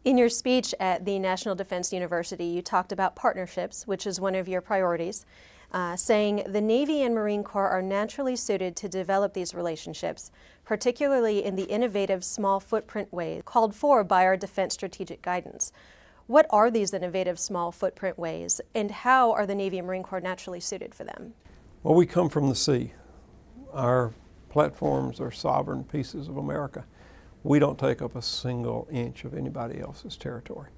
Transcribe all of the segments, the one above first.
In your speech at the National Defense University, you talked about partnerships, which is one of your priorities, saying the Navy and Marine Corps are naturally suited to develop these relationships, particularly in the innovative small footprint ways called for by our Defense Strategic Guidance. What are these innovative small footprint ways, and how are the Navy and Marine Corps naturally suited for them? Well, we come from the sea. Our platforms are sovereign pieces of America. We don't take up a single inch of anybody else's territory.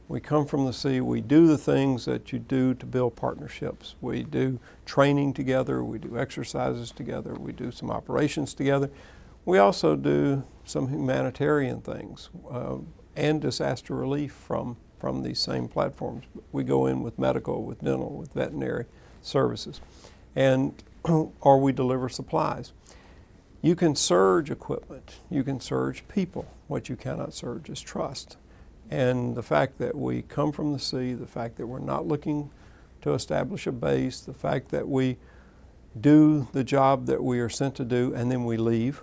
We come from the sea. We do the things that you do to build partnerships. We do training together. We do exercises together. We do some operations together. We also do some humanitarian things and disaster relief from these same platforms. We go in with medical, with dental, with veterinary services, and or we deliver supplies. You can surge equipment, you can surge people. What you cannot surge is trust. And the fact that we come from the sea, the fact that we're not looking to establish a base, the fact that we do the job that we are sent to do and then we leave,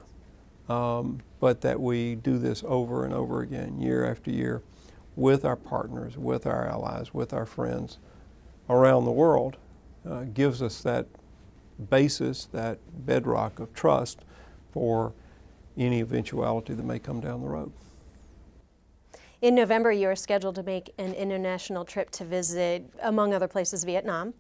but that we do this over and over again, year after year, with our partners, with our allies, with our friends around the world, gives us that basis, that bedrock of trust for any eventuality that may come down the road. In November, you are scheduled to make an international trip to visit, among other places, Vietnam.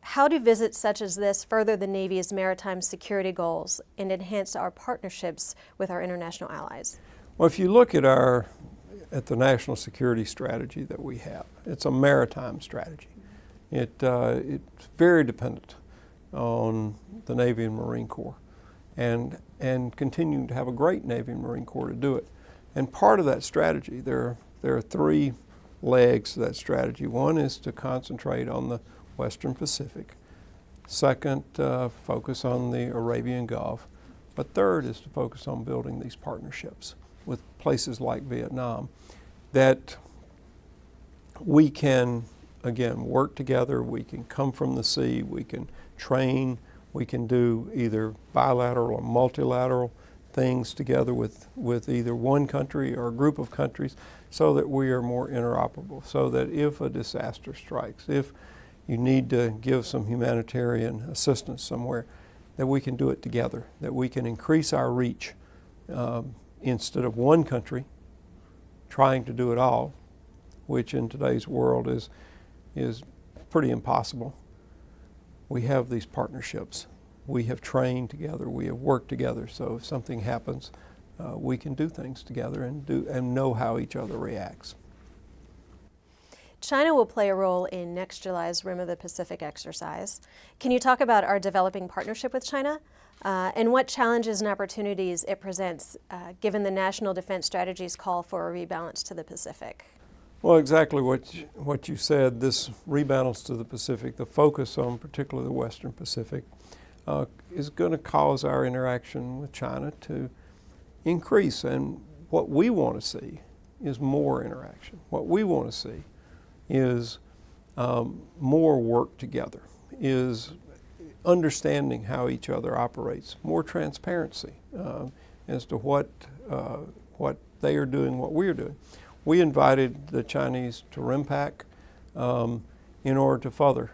How do visits such as this further the Navy's maritime security goals and enhance our partnerships with our international allies? Well, if you look at the national security strategy that we have, it's a maritime strategy. It's very dependent on the Navy and Marine Corps, and continuing to have a great Navy and Marine Corps to do it. And part of that strategy, there are three legs to that strategy. One is to concentrate on the Western Pacific. Second, focus on the Arabian Gulf. But third is to focus on building these partnerships with places like Vietnam that we can, again, work together. We can come from the sea. We can train. We can do either bilateral or multilateral things together with either one country or a group of countries so that we are more interoperable, so that if a disaster strikes, if you need to give some humanitarian assistance somewhere, that we can do it together, that we can increase our reach instead of one country trying to do it all, which in today's world is pretty impossible. We have these partnerships. We have trained together, we have worked together, so if something happens, we can do things together and know how each other reacts. China will play a role in next July's Rim of the Pacific exercise. Can you talk about our developing partnership with China and what challenges and opportunities it presents given the National Defense Strategy's call for a rebalance to the Pacific? Well, exactly what you said, this rebalance to the Pacific, the focus on particularly the Western Pacific, is going to cause our interaction with China to increase. And what we want to see is more interaction. What we want to see is more work together, is understanding how each other operates, more transparency as to what they are doing, what we're doing. We invited the Chinese to RIMPAC in order to further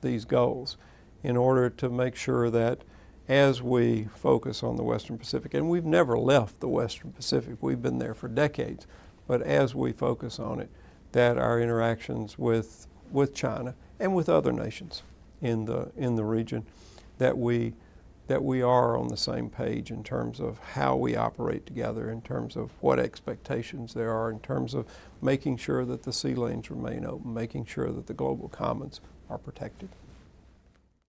these goals, in order to make sure that as we focus on the Western Pacific, and we've never left the Western Pacific, we've been there for decades, but as we focus on it, that our interactions with China and with other nations in the region, that we are on the same page in terms of how we operate together, in terms of what expectations there are, in terms of making sure that the sea lanes remain open, making sure that the global commons are protected.